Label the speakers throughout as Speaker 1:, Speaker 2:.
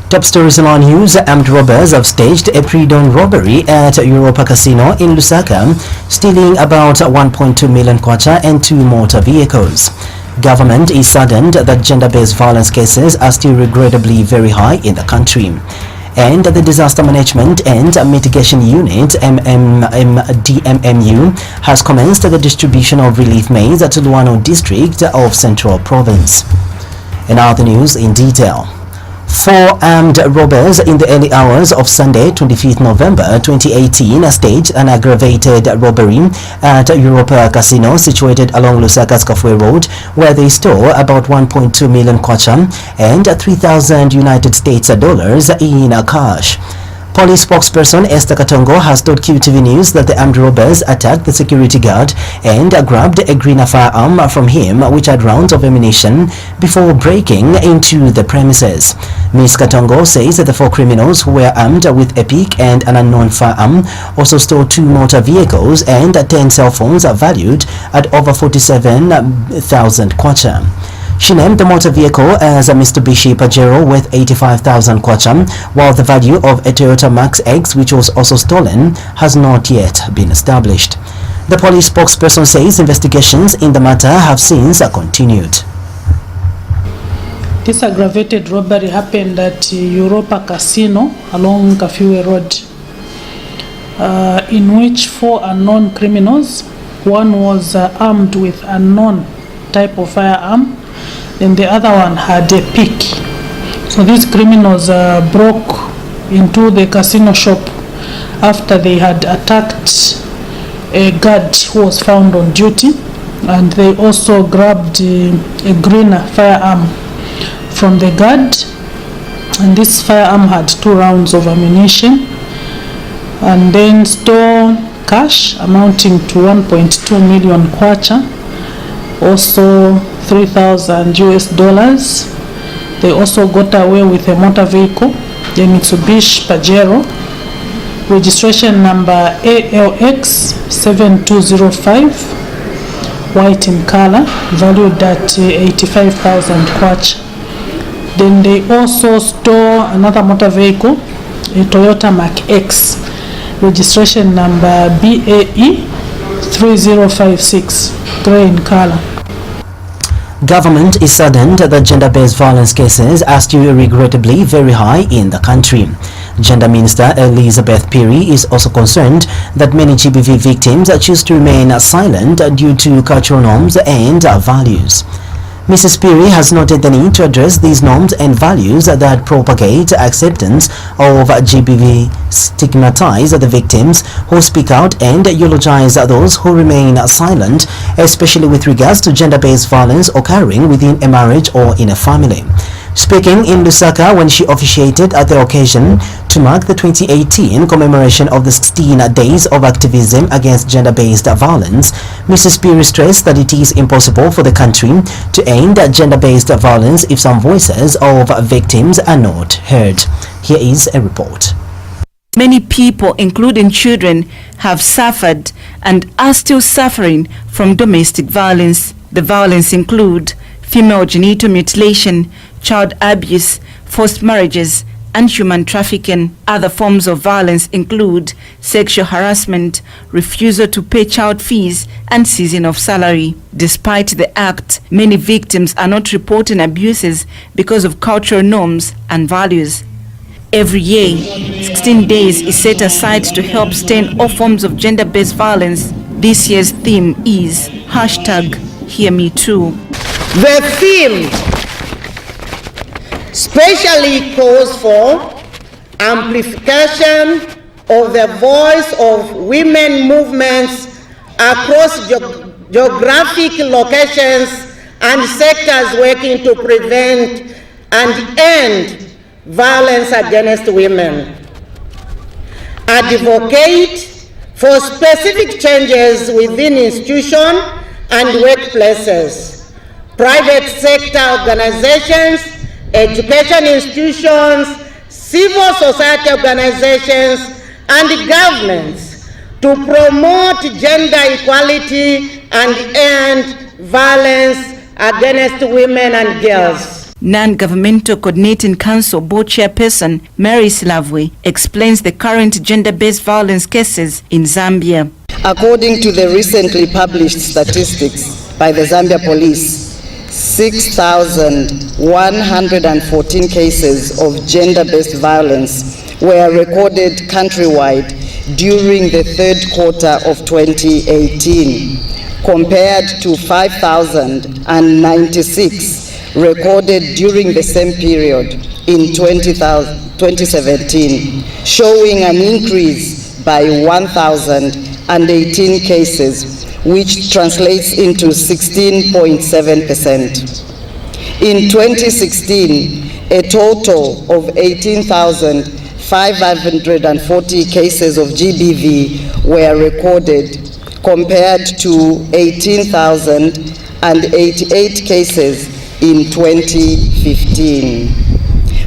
Speaker 1: Top stories in our news. Armed robbers have staged a pre-dawn robbery at Europa Casino in Lusaka, stealing about 1.2 million kwacha and 2 motor vehicles. Government is saddened that gender-based violence cases are still regrettably very high in the country. And the Disaster Management and Mitigation Unit DMMU has commenced the distribution of relief maize to Luano district of Central Province. And now the news in detail. 4 armed robbers in the early hours of Sunday, 25th November 2018, staged an aggravated robbery at Europa Casino situated along Lusaka's Kafue Road, where they stole about 1.2 million kwacha and 3,000 United States dollars in cash. Police spokesperson Esther Katongo has told QTV News that the armed robbers attacked the security guard and grabbed a green firearm from him which had rounds of ammunition before breaking into the premises. Ms. Katongo says that the 4 criminals who were armed with a pick and an unknown firearm also stole 2 motor vehicles and 10 cell phones valued at over 47,000 kwacha. She named the motor vehicle as a Mitsubishi Pajero worth 85,000 kwacha, while the value of a Toyota Max X, which was also stolen, has not yet been established. The police spokesperson says investigations in the matter have since continued.
Speaker 2: This aggravated robbery happened at Europa Casino along Kafue Road, in which 4 unknown criminals, one was armed with unknown type of firearm, then the other one had a pick. So these criminals broke into the casino shop after they had attacked a guard who was found on duty, and they also grabbed a green firearm from the guard, and this firearm had 2 rounds of ammunition, and then stole cash amounting to 1.2 million kwacha, also 3,000 US dollars. They also got away with a motor vehicle, the Mitsubishi Pajero, registration number ALX 7205, white in color, valued at 85,000 kwacha. Then they also stole another motor vehicle, a Toyota Max X, registration number BAE 3056, gray in color.
Speaker 1: Government is saddened that gender-based violence cases are still regrettably very high in the country. Gender Minister Elizabeth Piri is also concerned that many GBV victims choose to remain silent due to cultural norms and values. Mrs. Piri has noted the need to address these norms and values that propagate acceptance of GBV, stigmatize the victims who speak out, and eulogize those who remain silent, especially with regards to gender-based violence occurring within a marriage or in a family. Speaking in Lusaka when she officiated at the occasion to mark the 2018 commemoration of the 16 days of activism against gender-based violence, Mrs. Piri stressed that it is impossible for the country to end gender-based violence if some voices of victims are not heard. Here is a report.
Speaker 3: Many people, including children, have suffered and are still suffering from domestic violence. The violence include female genital mutilation, child abuse, forced marriages, and human trafficking. Other forms of violence include sexual harassment, refusal to pay child fees, and seizing of salary. Despite the act, many victims are not reporting abuses because of cultural norms and values. Every year, 16 days is set aside to help stem all forms of gender-based violence. This year's theme is #HearMeToo.
Speaker 4: The theme specially calls for amplification of the voice of women movements across geographic locations and sectors working to prevent and end violence against women. Advocate for specific changes within institutions and workplaces, private sector organizations, education institutions, civil society organizations, and governments to promote gender equality and end violence against women and girls.
Speaker 3: Non-Governmental Coordinating Council Board Chairperson Mary Slavwe explains the current gender-based violence cases in Zambia.
Speaker 5: According to the recently published statistics by the Zambia Police, 6,114 cases of gender-based violence were recorded countrywide during the third quarter of 2018, compared to 5,096 recorded during the same period in 2017, showing an increase by 1,018 cases, which translates into 16.7%. In 2016, a total of 18,540 cases of GBV were recorded, compared to 18,088 cases in 2015.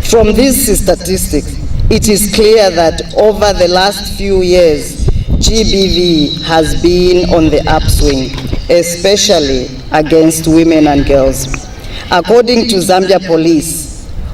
Speaker 5: From these statistics, it is clear that over the last few years, GBV has been on the upswing, especially against women and girls. According to Zambia Police,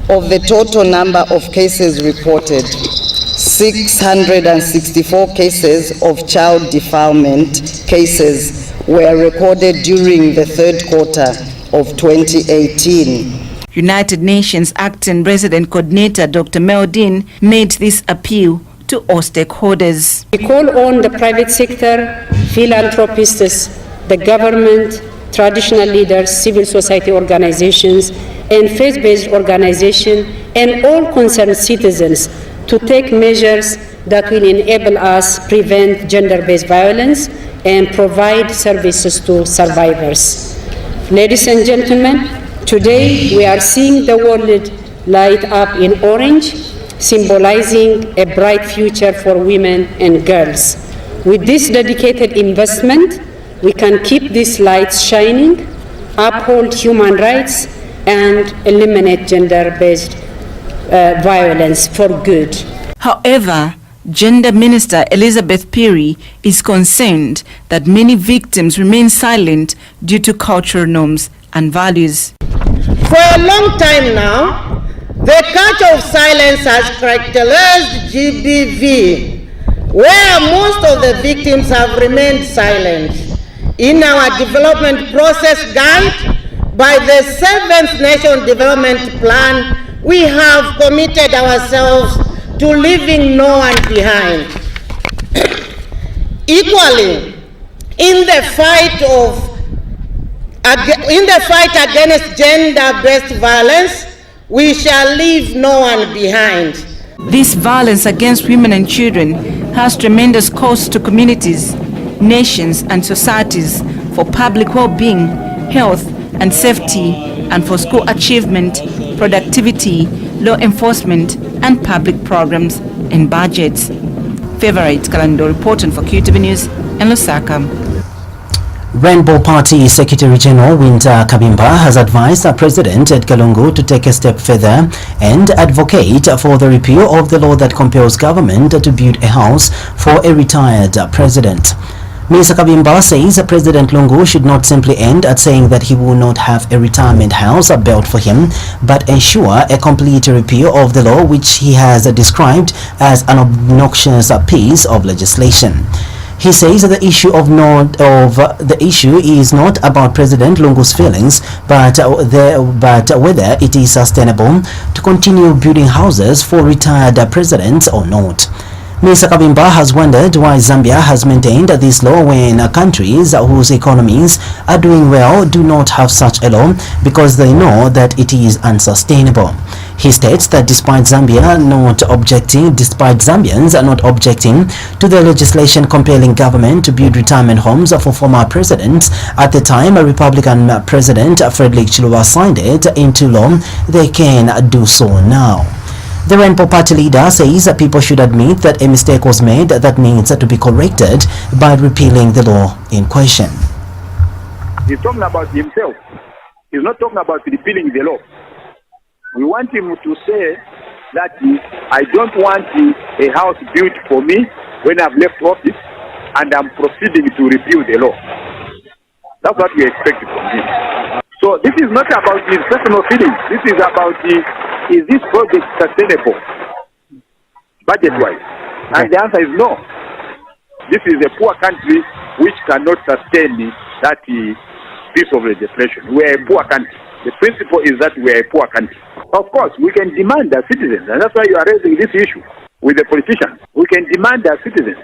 Speaker 5: of the total number of cases reported, 664 cases of child defilement cases were recorded during the third quarter of 2018.
Speaker 3: United Nations Acting Resident Coordinator Dr. Meldin made this appeal to all stakeholders.
Speaker 6: We call on the private sector, philanthropists, the government, traditional leaders, civil society organizations, and faith-based organizations, and all concerned citizens to take measures that will enable us prevent gender-based violence and provide services to survivors. Ladies and gentlemen, today we are seeing the world light up in orange, symbolizing a bright future for women and girls. With this dedicated investment, we can keep these lights shining, uphold human rights, and eliminate gender-based violence for good.
Speaker 3: However, Gender Minister Elizabeth Piri is concerned that many victims remain silent due to cultural norms and values.
Speaker 4: For a long time now, the culture of silence has characterized GBV, where most of the victims have remained silent. In our development process guide, by the 7th Nation Development Plan, we have committed ourselves to leaving no one behind. Equally, in the fight against gender-based violence, we shall leave no one behind.
Speaker 3: This violence against women and children has tremendous cost to communities, nations, and societies for public well-being, health, and safety, and for school achievement, productivity, law enforcement, and public programs and budgets. Favorite Kalando reporting for QTV News in Lusaka.
Speaker 1: Rainbow Party Secretary General Winter Kabimba has advised President Edgar Lungu to take a step further and advocate for the repeal of the law that compels government to build a house for a retired president. Mr. Kabimba says President Lungu should not simply end at saying that he will not have a retirement house built for him, but ensure a complete repeal of the law, which he has described as an obnoxious piece of legislation. He says the issue is not about President Lungu's feelings, but whether it is sustainable to continue building houses for retired presidents or not. Mr. Kabimba has wondered why Zambia has maintained this law when countries whose economies are doing well do not have such a law, because they know that it is unsustainable. He states that despite Zambians not objecting to the legislation compelling government to build retirement homes for former presidents, at the time Republican President Frederick Chiluba signed it into law, they can do so now. The Rainbow Party leader says that people should admit that a mistake was made that needs to be corrected by repealing the law in question.
Speaker 7: He's talking about himself. He's not talking about repealing the law. We want him to say that I don't want a house built for me when I've left office, and I'm proceeding to repeal the law. That's what we expect from him. So So this is not about his personal feelings. This is about is this project sustainable budget-wise? And the answer is no. This is a poor country which cannot sustain that piece of legislation. We are a poor country. The principle is that we are a poor country. Of course, we can demand as citizens, and that's why you are raising this issue with the politicians. We can demand as citizens.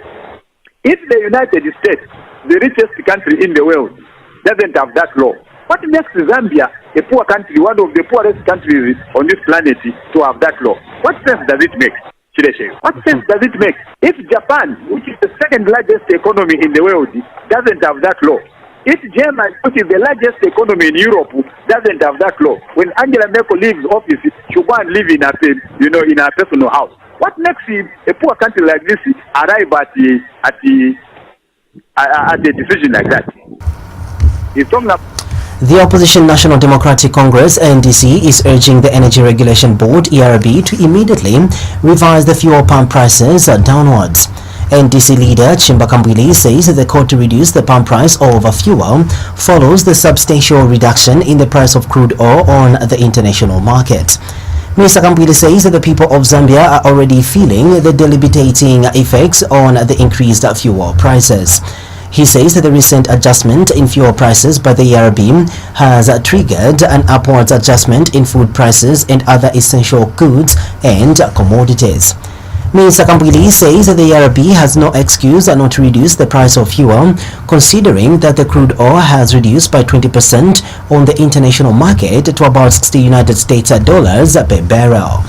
Speaker 7: If the United States, the richest country in the world, doesn't have that law, what makes Zambia a poor country, one of the poorest countries on this planet, to have that law? What sense does it make? What sense does it make? If Japan, which is the second largest economy in the world, doesn't have that law, if Germany, which is the largest economy in Europe, doesn't have that law, when Angela Merkel leaves office, she'll go and live in her personal house. What makes a poor country like this arrive at a decision like that? It's talking about.
Speaker 1: The opposition National Democratic Congress (NDC) is urging the Energy Regulation Board (ERB) to immediately revise the fuel pump prices downwards. NDC leader Chimba Kambwili says the call to reduce the pump price of fuel follows the substantial reduction in the price of crude oil on the international market. Mr. Kambwili says that the people of Zambia are already feeling the debilitating effects on the increased fuel prices. He says that the recent adjustment in fuel prices by the ERB has triggered an upwards adjustment in food prices and other essential goods and commodities. Mr. Kambwili says that the ERB has no excuse not to reduce the price of fuel, considering that the crude oil has reduced by 20% on the international market to about $60 United States per barrel.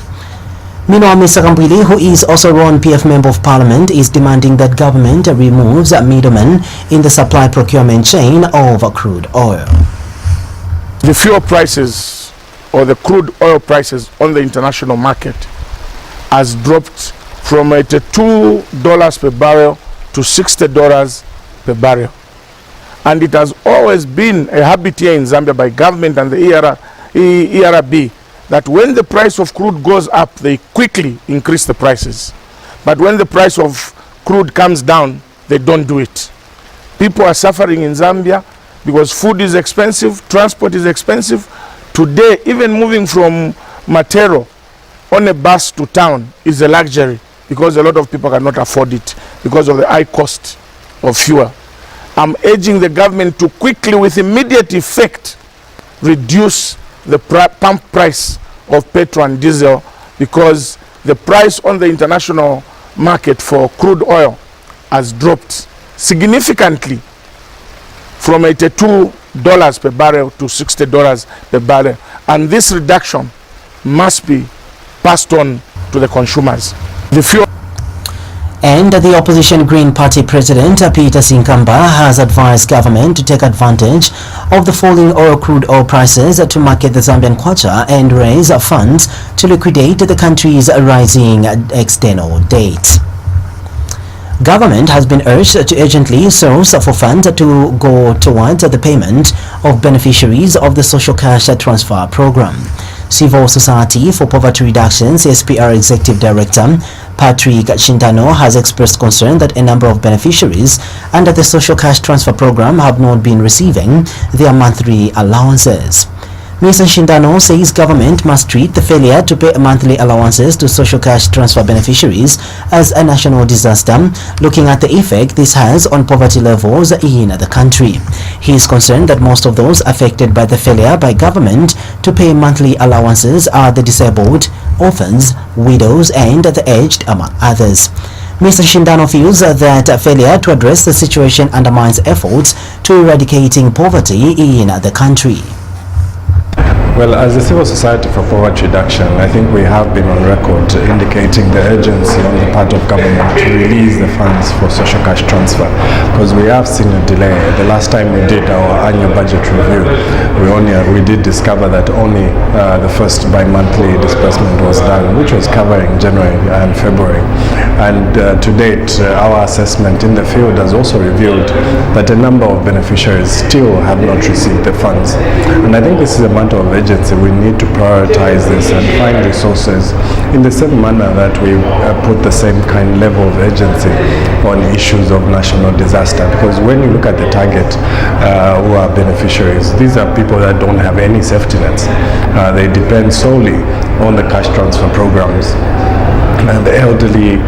Speaker 1: Meanwhile, Mr. Kambwili, who is also a Ron PF Member of Parliament, is demanding that government removes middlemen in the supply procurement chain of crude oil.
Speaker 8: The fuel prices or the crude oil prices on the international market has dropped from $82 per barrel to $60 per barrel. And it has always been a habit here in Zambia by government and the ERB that when the price of crude goes up, they quickly increase the prices. But when the price of crude comes down, they don't do it. People are suffering in Zambia because food is expensive, transport is expensive. Today, even moving from Matero on a bus to town is a luxury because a lot of people cannot afford it because of the high cost of fuel. I'm urging the government to quickly, with immediate effect, reduce the pump price of petrol and diesel because the price on the international market for crude oil has dropped significantly from $82 per barrel to $60 per barrel, and this reduction must be passed on to the consumers. The fuel.
Speaker 1: And the opposition Green Party President Peter Sinkamba has advised government to take advantage of the falling crude oil prices to market the Zambian kwacha and raise funds to liquidate the country's rising external debt. Government has been urged to urgently source for funds to go towards the payment of beneficiaries of the Social Cash Transfer Program. Civil Society for Poverty Reduction (SPR) Executive Director Patrick Shindano has expressed concern that a number of beneficiaries under the Social Cash Transfer Program have not been receiving their monthly allowances. Mr. Shindano says government must treat the failure to pay monthly allowances to Social Cash Transfer beneficiaries as a national disaster, looking at the effect this has on poverty levels in the country. He is concerned that most of those affected by the failure by government to pay monthly allowances are the disabled, orphans, widows and the aged, among others. Mr. Shindano feels that failure to address the situation undermines efforts to eradicating poverty in the country.
Speaker 9: Well, as a civil society for poverty reduction, I think we have been on record indicating the urgency on the part of government to release the funds for social cash transfer, because we have seen a delay. The last time we did our annual budget review, we did discover that only the first bi-monthly disbursement was done, which was covering January and February. And to date, our assessment in the field has also revealed that a number of beneficiaries still have not received the funds. And I think this is a matter of urgency. We need to prioritize this and find resources in the same manner that we put the same kind level of urgency on issues of national disaster. Because when you look at the target who are beneficiaries, these are people people that don't have any safety nets. They depend solely on the cash transfer programs, and the elderly,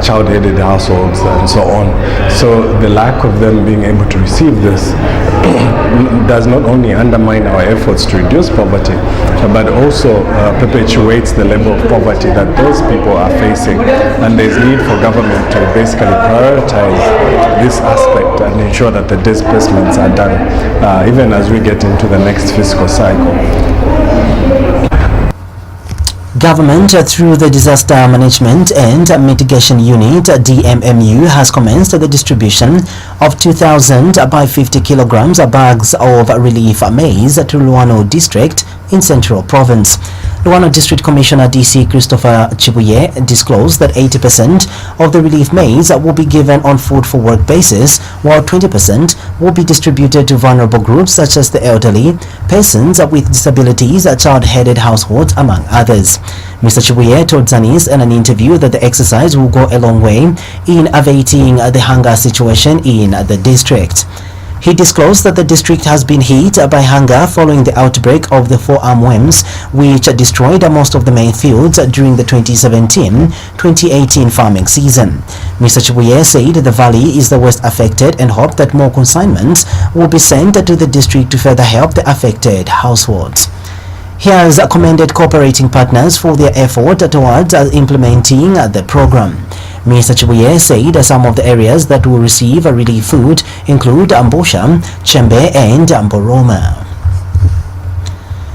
Speaker 9: child-headed households, and so on. So the lack of them being able to receive this does not only undermine our efforts to reduce poverty, but also perpetuates the level of poverty that those people are facing. And there's need for government to basically prioritize this aspect and ensure that the disbursements are done, even as we get into the next fiscal cycle.
Speaker 1: Government, through the Disaster Management and Mitigation Unit (DMMU), has commenced the distribution of 2,000 by 50 kilograms bags of relief maize to Luano District in Central Province. Luano District Commissioner DC Christopher Chibuye disclosed that 80% of the relief maize will be given on food for work basis, while 20% will be distributed to vulnerable groups such as the elderly, persons with disabilities, child-headed households, among others. Mr. Chibuye told Zanis in an interview that the exercise will go a long way in abating the hunger situation in the district. He disclosed that the district has been hit by hunger following the outbreak of the 4 armworms, which destroyed most of the main fields during the 2017-2018 farming season. Mr. Chibuye said the valley is the worst affected and hoped that more consignments will be sent to the district to further help the affected households. He has commended cooperating partners for their effort towards implementing the program. Mr. Chibuye said some of the areas that will receive relief food include Ambosha, Chembe and Mboroma.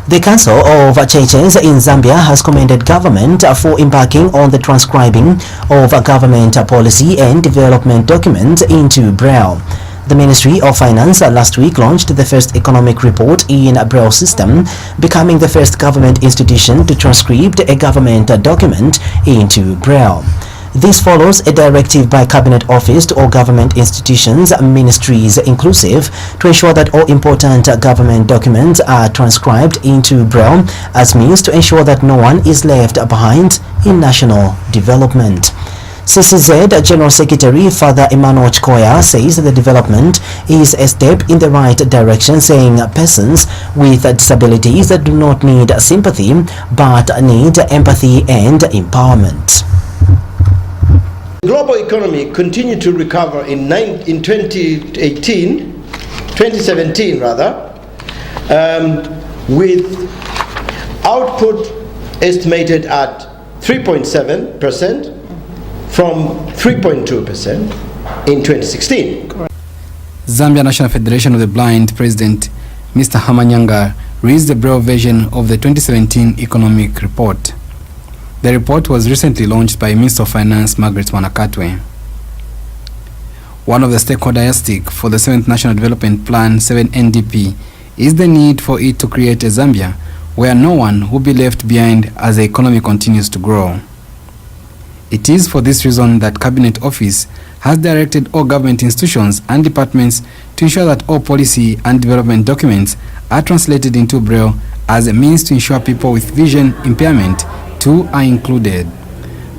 Speaker 1: The Council of Churches in Zambia has commended government for embarking on the transcribing of government policy and development documents into Braille. The Ministry of Finance last week launched the first economic report in a Braille system, becoming the first government institution to transcribe a government document into Braille. This follows a directive by Cabinet Office to all government institutions, ministries inclusive, to ensure that all important government documents are transcribed into Braille as means to ensure that no one is left behind in national development. CCZ General Secretary Father Emmanuel Chikoya says the development is a step in the right direction, saying persons with disabilities do not need sympathy but need empathy and empowerment.
Speaker 10: The global economy continued to recover in 2017 with output estimated at 3.7%. from 3.2% in 2016.
Speaker 11: Zambia National Federation of the Blind President Mr. Hamanyanga released the Braille version of the 2017 economic report. The report was recently launched by Minister of Finance Margaret Manakatwe. One of the stakeholders for the 7th National Development Plan 7 NDP is the need for it to create a Zambia where no one will be left behind as the economy continues to grow. It is for this reason that Cabinet Office has directed all government institutions and departments to ensure that all policy and development documents are translated into Braille as a means to ensure people with vision impairment too are included.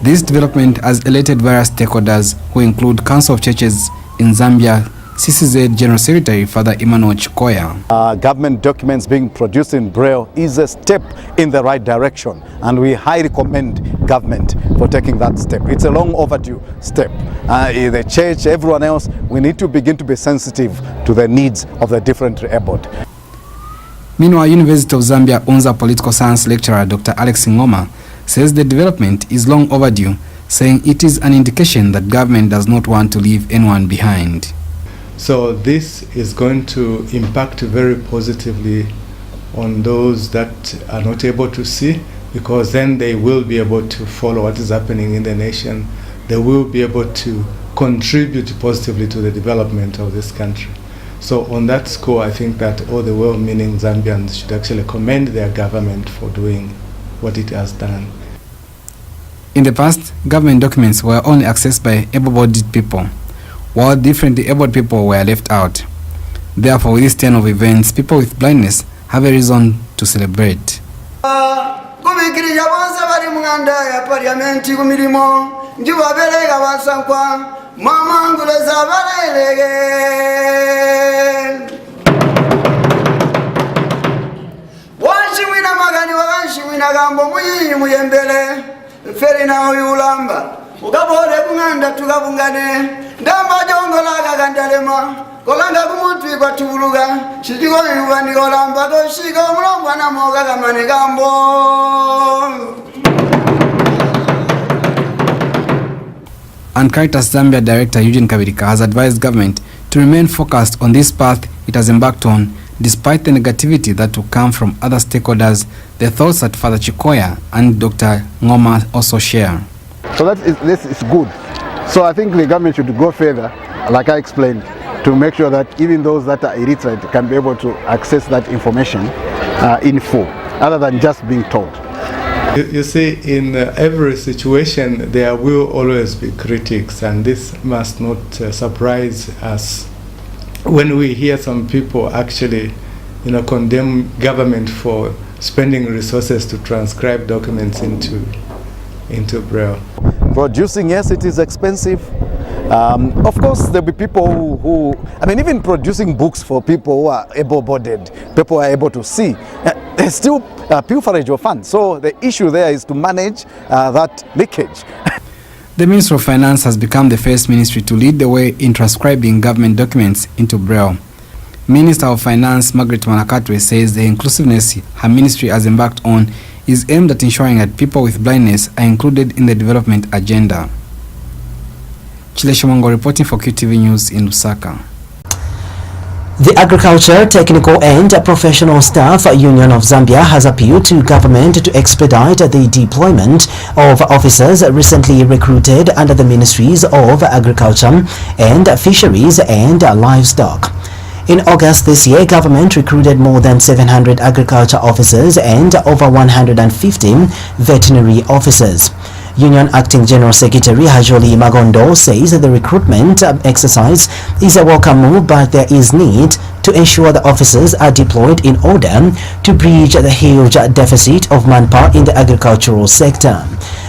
Speaker 11: This development has elated various stakeholders who include Council of Churches in Zambia, CCZ General Secretary Father Emmanuel Chikoya.
Speaker 12: Government documents being produced in Braille is a step in the right direction, and we highly commend government for taking that step. It's a long overdue step. The church, everyone else, we need to begin to be sensitive to the needs of the differently abled.
Speaker 11: Meanwhile, University of Zambia Unza political science lecturer Dr. Alex Ngoma says the development is long overdue, saying it is an indication that government does not want to leave anyone behind.
Speaker 13: So this is going to impact very positively on those that are not able to see, because then they will be able to follow what is happening in the nation. They will be able to contribute positively to the development of this country. So on that score, I think that all the well-meaning Zambians should actually commend their government for doing what it has done.
Speaker 11: In the past, government documents were only accessed by able-bodied people, while differently abled people were left out. Therefore, with this turn of events, people with blindness have a reason to celebrate.
Speaker 14: muyembele feri na uyulamba ukabode kunganda tukabungane ndamba jongolaga gandalema kolanga kumutwi kwa tuluga shijiko yubani olamba doshika mulongwa na moga kamane gambo.
Speaker 11: And Caritas Zambia Director Eugene Kabirika has advised government to remain focused on this path it has embarked on, despite the negativity that will come from other stakeholders, the thoughts that Father Chikoya and Dr. Ngoma also share.
Speaker 12: So this is good. So I think the government should go further, like I explained, to make sure that even those that are illiterate can be able to access that information in full, other than just being told.
Speaker 13: You see, in every situation there will always be critics, and this must not surprise us when we hear some people actually, condemn government for spending resources to transcribe documents into Braille.
Speaker 12: Producing, yes, it is expensive. Of course, there'll be people who, even producing books for people who are able-bodied, people who are able to see, there's still pilferage of funds. So the issue there is to manage that leakage.
Speaker 11: The Ministry of Finance has become the first ministry to lead the way in transcribing government documents into Braille. Minister of Finance Margaret Manakatwe says the inclusiveness her ministry has embarked on is aimed at ensuring that people with blindness are included in the development agenda. Chile Shomongo reporting for QTV News in Lusaka.
Speaker 1: The Agriculture, Technical and Professional Staff Union of Zambia has appealed to government to expedite the deployment of officers recently recruited under the Ministries of Agriculture and Fisheries and Livestock. In August this year, government recruited more than 700 agriculture officers and over 150 veterinary officers. Union Acting General Secretary Hajoli Magondo says the recruitment exercise is a welcome move, but there is need to ensure the officers are deployed in order to bridge the huge deficit of manpower in the agricultural sector.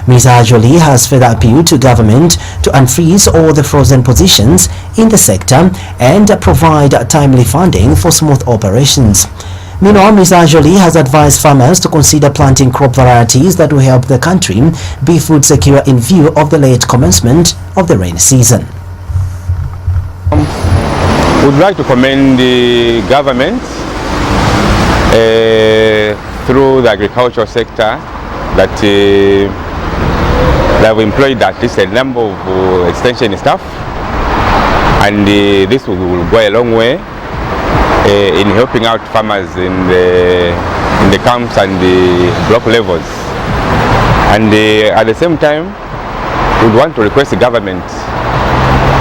Speaker 1: Ms. Hajoli has further appealed to government to unfreeze all the frozen positions in the sector and provide timely funding for smooth operations. Meanwhile, Ms. Ajoli has advised farmers to consider planting crop varieties that will help the country be food secure in view of the late commencement of the rainy season.
Speaker 15: We'd like to commend the government through the agricultural sector that they have employed at least a number of extension staff, and this will go a long way in helping out farmers in the camps and the block levels. And at the same time, we want to request the government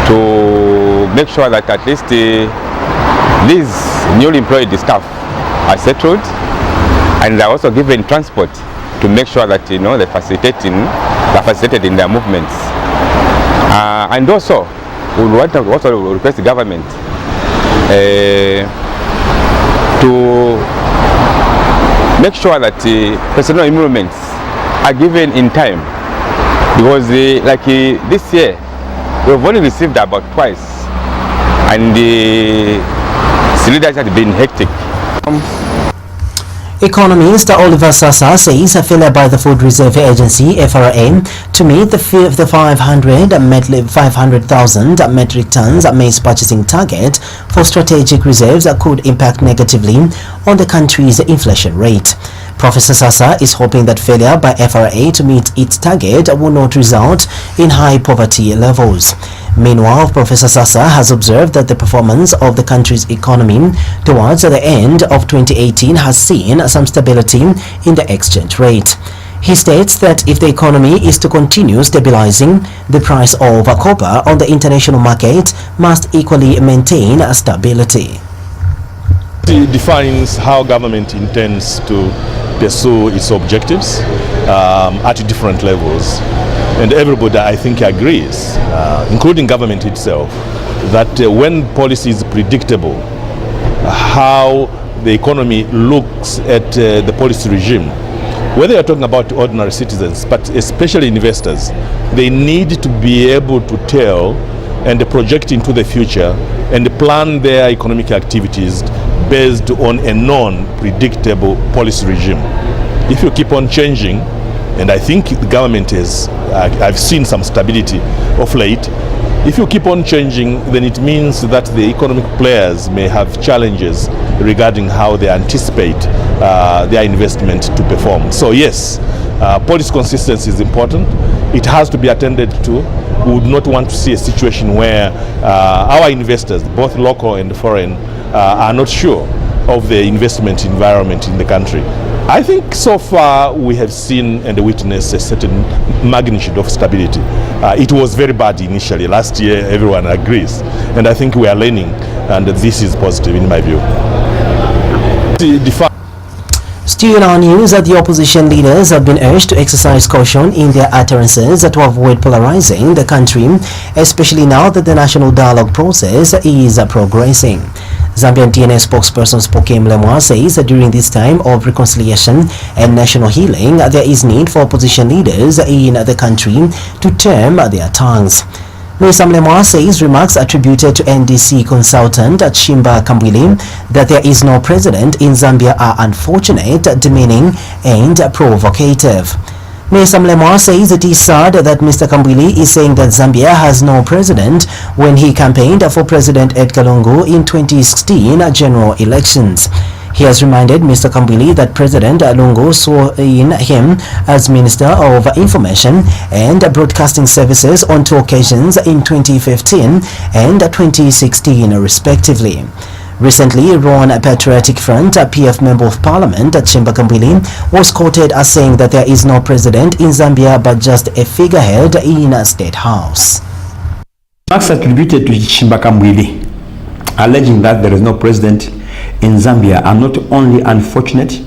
Speaker 15: to make sure that at least these newly employed staff are settled, and they're also given transport to make sure that they're facilitated in their movements. And also, we want to also request the government to make sure that personal emoluments are given in time, because this year we've only received about twice, and the cylinders have been hectic.
Speaker 1: Economist Oliver Sasa says a failure by the Food Reserve Agency (FRA) to meet the 500,000 metric tons maize purchasing target for strategic reserves could impact negatively on the country's inflation rate. Professor Sasa is hoping that failure by FRA to meet its target will not result in high poverty levels. Meanwhile, Professor Sasa has observed that the performance of the country's economy towards the end of 2018 has seen some stability in the exchange rate. He states that if the economy is to continue stabilizing, the price of copper on the international market must equally maintain stability.
Speaker 16: It defines how government intends to pursue its objectives at different levels. And everybody, I think, agrees, including government itself, that when policy is predictable, how the economy looks at the policy regime, whether you're talking about ordinary citizens, but especially investors, they need to be able to tell and project into the future and plan their economic activities based on a non-predictable policy regime. If you keep on changing And I think the government has, I've seen some stability of late. If you keep on changing, then it means that the economic players may have challenges regarding how they anticipate their investment to perform. So yes, policy consistency is important. It has to be attended to. We would not want to see a situation where our investors, both local and foreign, are not sure of the investment environment in the country. I think so far we have seen and witnessed a certain magnitude of stability. It was very bad initially. Last year, everyone agrees. And I think we are learning, and this is positive in my view.
Speaker 1: Still in our news, the opposition leaders have been urged to exercise caution in their utterances to avoid polarizing the country, especially now that the national dialogue process is progressing. Zambian TNS spokesperson Spokem Lemwa says that during this time of reconciliation and national healing, there is need for opposition leaders in the country to tame their tongues. Ms. Lemwa says remarks attributed to NDC consultant Chimba Kambwili that there is no president in Zambia are unfortunate, demeaning and provocative. Ms. Lemwa says it is sad that Mr. Kambwili is saying that Zambia has no president when he campaigned for President Edgar Lungu in 2016 general elections. He has reminded Mr. Kambwili that President Lungu swore in him as Minister of Information and Broadcasting Services on 2 occasions in 2015 and 2016 respectively. Recently, Ruan Patriotic Front, PF Member of Parliament Chimba Kambwili, was quoted as saying that there is no president in Zambia but just a figurehead in a state house.
Speaker 17: Remarks attributed to Chimba Kambwili, alleging that there is no president in Zambia, are not only unfortunate,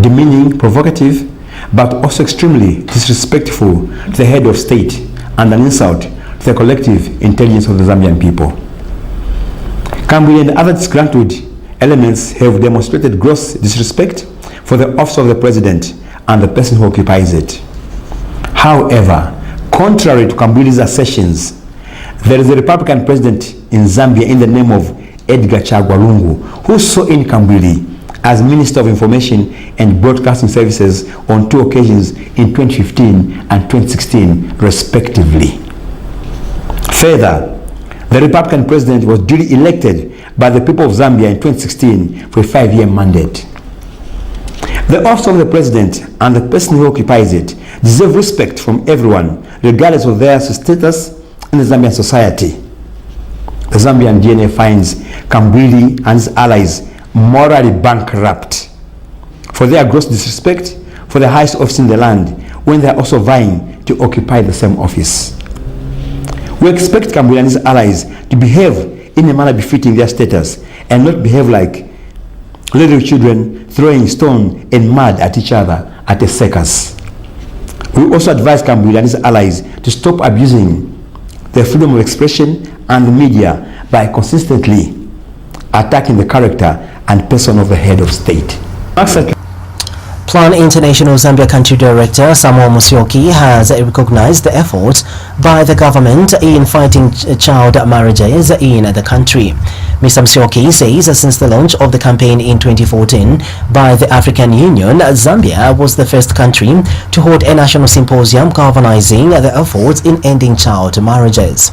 Speaker 17: demeaning, provocative, but also extremely disrespectful to the head of state and an insult to the collective intelligence of the Zambian people. Kambwili and other disgruntled elements have demonstrated gross disrespect for the office of the president and the person who occupies it. However, contrary to Kambwili's assertions, there is a Republican president in Zambia in the name of Edgar Chagwa Lungu, who saw in Kambwili as Minister of Information and Broadcasting Services on 2 occasions in 2015 and 2016 respectively. Further, the Republican president was duly elected by the people of Zambia in 2016 for a 5-year mandate. The office of the president and the person who occupies it deserve respect from everyone, regardless of their status in the Zambian society. The Zambian DNA finds Kambwili and his allies morally bankrupt for their gross disrespect for the highest office in the land when they are also vying to occupy the same office. We expect Kambwili and his allies to behave in a manner befitting their status and not behave like little children throwing stone and mud at each other at a circus. We also advise Kambwili and his allies to stop abusing the freedom of expression and the media by consistently attacking the character and person of the head of state.
Speaker 1: Plan International Zambia Country Director Samuel Musyoki has recognized the efforts by the government in fighting child marriages in the country. Mr. Musyoki says since the launch of the campaign in 2014 by the African Union, Zambia was the first country to hold a national symposium galvanizing the efforts in ending child marriages.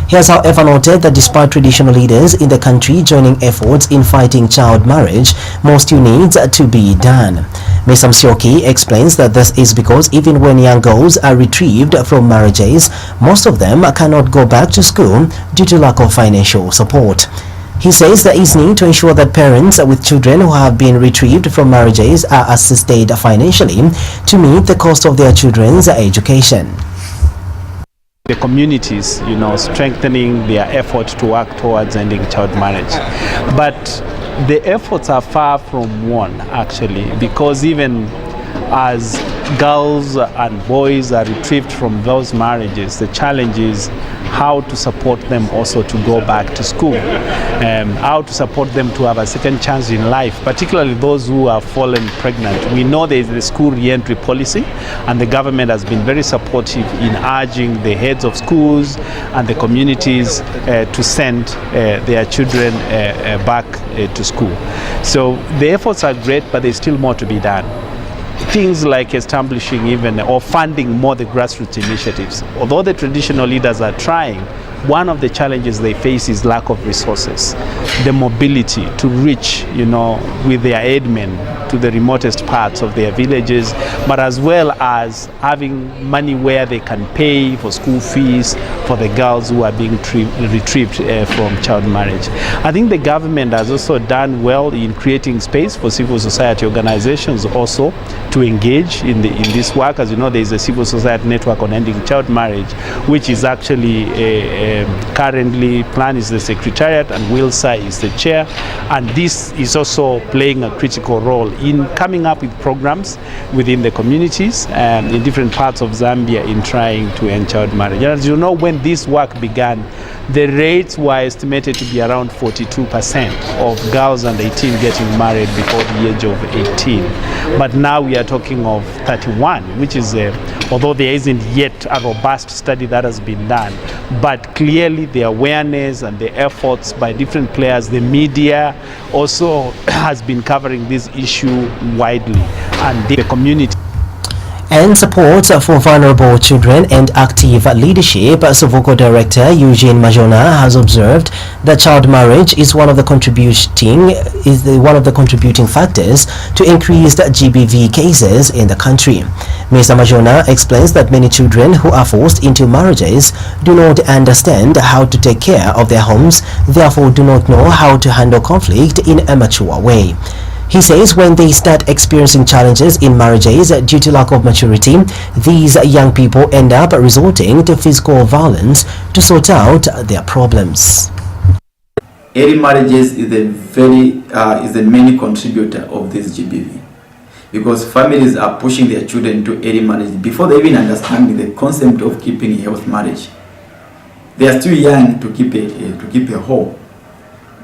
Speaker 1: He has however noted that despite traditional leaders in the country joining efforts in fighting child marriage, more still needs to be done. Mr. Musyoki explains that this is because even when young girls are retrieved from marriages, most of them cannot go back to school due to lack of financial support. He says there is need to ensure that parents with children who have been retrieved from marriages are assisted financially to meet the cost of their children's education.
Speaker 18: The communities, strengthening their effort to work towards ending child marriage. But the efforts are far from one, actually, because even as girls and boys are retrieved from those marriages, the challenge is how to support them also to go back to school, how to support them to have a second chance in life, particularly those who have fallen pregnant. We know there is the school re-entry policy, and the government has been very supportive in urging the heads of schools and the communities to send their children back to school. So the efforts are great, but there's still more to be done. things like establishing even or funding more the grassroots initiatives. Although the traditional leaders are trying, one of the challenges they face is lack of resources, the mobility to reach, with their aidmen to the remotest parts of their villages, but as well as having money where they can pay for school fees for the girls who are being retrieved from child marriage. I think the government has also done well in creating space for civil society organizations also to engage in this work. As you know, there is a civil society network on ending child marriage, which is actually currently Plan is the secretariat and Wilsa is the chair, and this is also playing a critical role in coming up with programs within the communities in different parts of Zambia in trying to end child marriage. And as you know, when this work began, the rates were estimated to be around 42% of girls under 18 getting married before the age of 18. But now we are talking of 31, which is, although there isn't yet a robust study that has been done, but clearly the awareness and the efforts by different players, the media also has been covering this issue widely, and the community.
Speaker 1: And support for vulnerable children and active leadership, Sovoko Director Eugene Majona has observed that child marriage is one of the contributing factors to increased GBV cases in the country. Mr. Majona explains that many children who are forced into marriages do not understand how to take care of their homes, therefore do not know how to handle conflict in a mature way. He says when they start experiencing challenges in marriages due to lack of maturity, these young people end up resorting to physical violence to sort out their problems.
Speaker 19: Early marriages is the main contributor of this GBV, because families are pushing their children to early marriage before they even understand the concept of keeping a healthy marriage. They are still young to keep a home.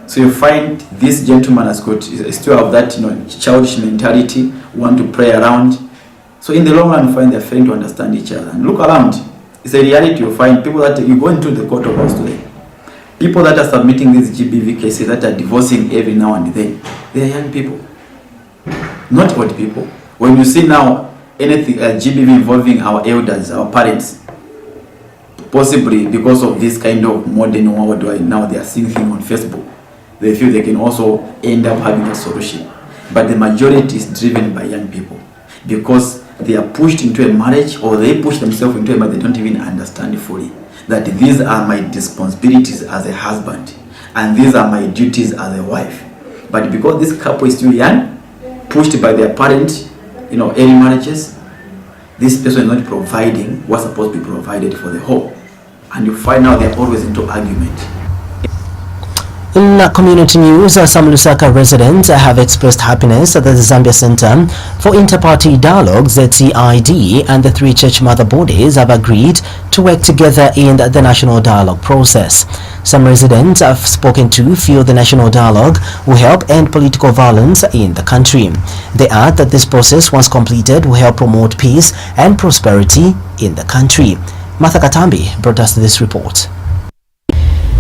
Speaker 19: So you find this gentleman has got still have that childish mentality, want to play around. So in the long run, you find they're failing to understand each other. And look around, it's a reality. You find people that you go into the court of law today, people that are submitting these GBV cases that are divorcing every now and then, they are young people, not old people. When you see now anything GBV involving our elders, our parents, possibly because of this kind of modern world right now, they are seeing things on Facebook. They feel they can also end up having a solution. But the majority is driven by young people because they are pushed into a marriage, or they push themselves into a marriage, they don't even understand fully that these are my responsibilities as a husband and these are my duties as a wife. But because this couple is still young, pushed by their parents, early marriages, this person is not providing what's supposed to be provided for the whole. And you find out they're always into argument.
Speaker 1: In community news, some Lusaka residents have expressed happiness that the Zambia Center for Interparty Dialogue (ZCID) and the three church mother bodies have agreed to work together in the national dialogue process. Some residents I've spoken to feel the national dialogue will help end political violence in the country. They add that this process, once completed, will help promote peace and prosperity in the country. Martha Katambi brought us this report.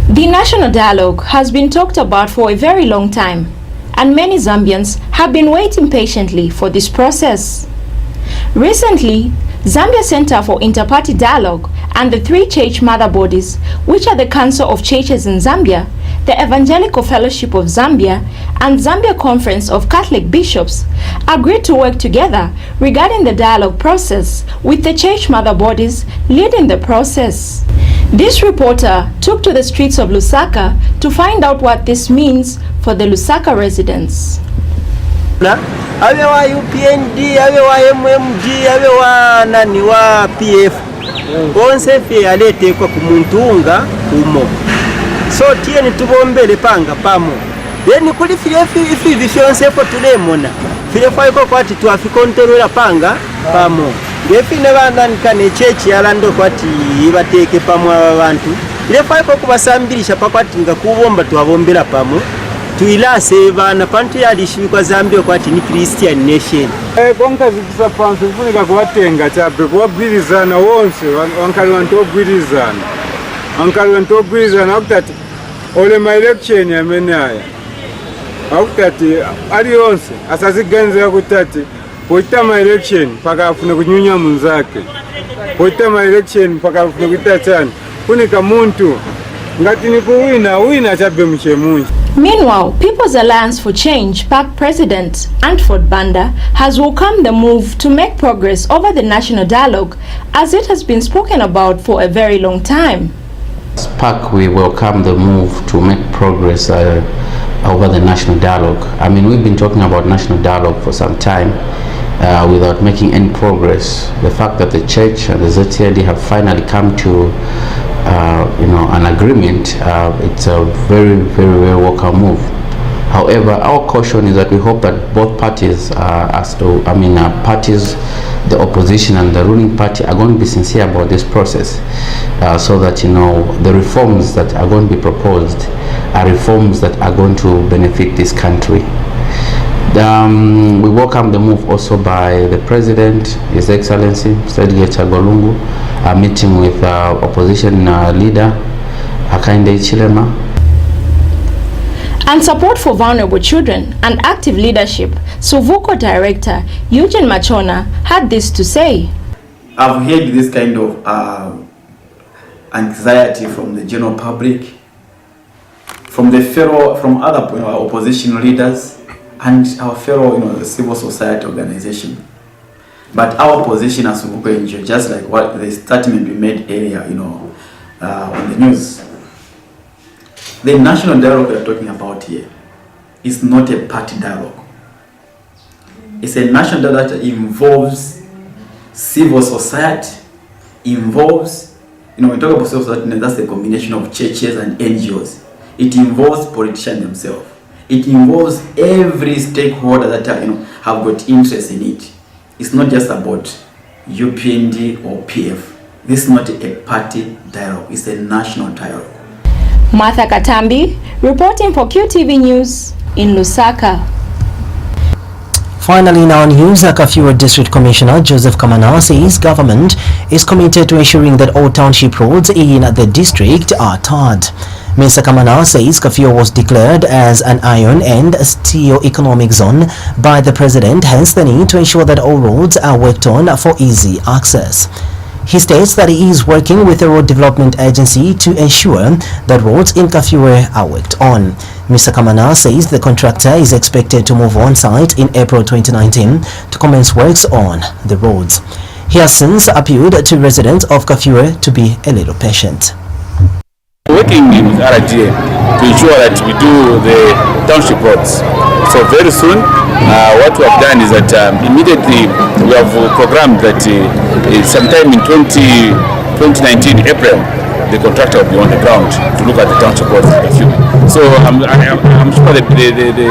Speaker 20: The national dialogue has been talked about for a very long time, and many Zambians have been waiting patiently for this process. Recently, Zambia Center for Interparty Dialogue and the three church mother bodies, which are the Council of Churches in Zambia, the Evangelical Fellowship of Zambia, and Zambia Conference of Catholic Bishops, agreed to work together regarding the dialogue process, with the church mother bodies leading the process. This reporter took to the streets of Lusaka to find out what this means for the Lusaka residents.
Speaker 21: Awe wa UPND, awe wa MMG, awe wa nani wa PF. Onse fe alete kwa kumuntunga umo. So tiye nitubombele panga pamo. Then kuli filefi vifyonse fo tulemona. Filefa yuko kwa ati tuafikontorora panga pamo. Ngefine bandandikane chechi yalando kwati ibateke pamwe abantu. Ilefa yuko kubasambirisha pakwati nga kubomba tuwabombera pamo. Tuilase bana pantu yalishibikwa Zambia kwati ni Christian nation.
Speaker 22: Konka zikusa pansu kufunika kuwatenga chape kuwabwirizana wonse wankali wantobwirizana wakutati ole ma election yamene haya wakutati ali yonse asaziganze yakutati poitama election paka afune kunyunya munzake poitama election paka afune kuitachana kunika muntu ngati niko wina chabe mchemunji.
Speaker 20: Meanwhile, People's Alliance for Change PAC President Antford Banda has welcomed the move to make progress over the national dialogue, as it has been spoken about for a very long time.
Speaker 2: As PAC, we welcome the move to make progress over the national dialogue. I mean, we've been talking about national dialogue for some time without making any progress. The fact that the church and the ZTLD have finally come to an agreement, it's a very, very, very welcome move. However, our caution is that we hope that both parties, parties, the opposition and the ruling party, are going to be sincere about this process, so that the reforms that are going to be proposed are reforms that are going to benefit this country. We welcome the move also by the President, His Excellency Sedge Chagolungu, meeting with opposition leader Hakainde Hichilema.
Speaker 20: And support for vulnerable children and active leadership, Sovuko Director Eugene Machona had this to say.
Speaker 19: I've heard this kind of anxiety from the general public, from other opposition leaders, and our fellow civil society organization. But our position as Sovuko NGO, just like what the statement we made earlier, on the news, the national dialogue we are talking about here is not a party dialogue. It's a national dialogue that involves civil society, involves, when we talk about civil society, that's a combination of churches and NGOs. It involves politicians themselves. It involves every stakeholder that have got interest in it. It's not just about UPND or PF. This is not a party dialogue. It's a national dialogue.
Speaker 20: Martha Katambi, reporting for QTV News in Lusaka.
Speaker 1: Finally, in our news, Kafue District Commissioner Joseph Kamana says government is committed to ensuring that all township roads in the district are tarred. Mr. Kamana says Kafue was declared as an iron and steel economic zone by the President, hence the need to ensure that all roads are worked on for easy access. He states that he is working with the Road Development Agency to ensure that roads in Kafue are worked on. Mr. Kamana says the contractor is expected to move on site in April 2019 to commence works on the roads. He has since appealed to residents of Kafue to be a little patient.
Speaker 5: Working with RDA to ensure that we do the township roads. So very soon, what we have done is that immediately we have programmed that sometime in 2019 April, the contractor will be on the ground to look at the township roads in Kafue. So I'm sure the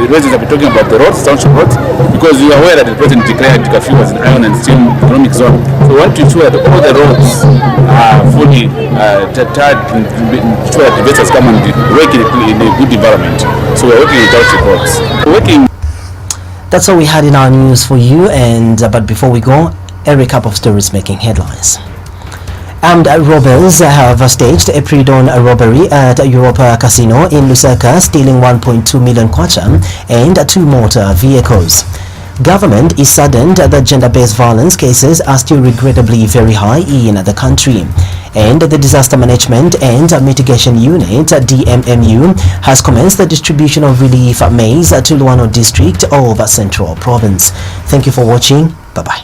Speaker 5: residents will be talking about the roads, township roads, because you are aware that the President declared Kafue as an iron and steel economic zone. So we want to ensure that all the roads are fully tarred, ensure that the investors come and work in a good environment. So we're working with township roads.
Speaker 1: That's all we had in our news for you, and but before we go, a recap of stories making headlines. Armed robbers have staged a pre-dawn robbery at Europa Casino in Lusaka, stealing 1.2 million kwacha and 2 motor vehicles. Government is saddened that gender-based violence cases are still regrettably very high in the country. And the Disaster Management and Mitigation Unit, DMMU, has commenced the distribution of relief maize to Luano District of Central Province. Thank you for watching. Bye-bye.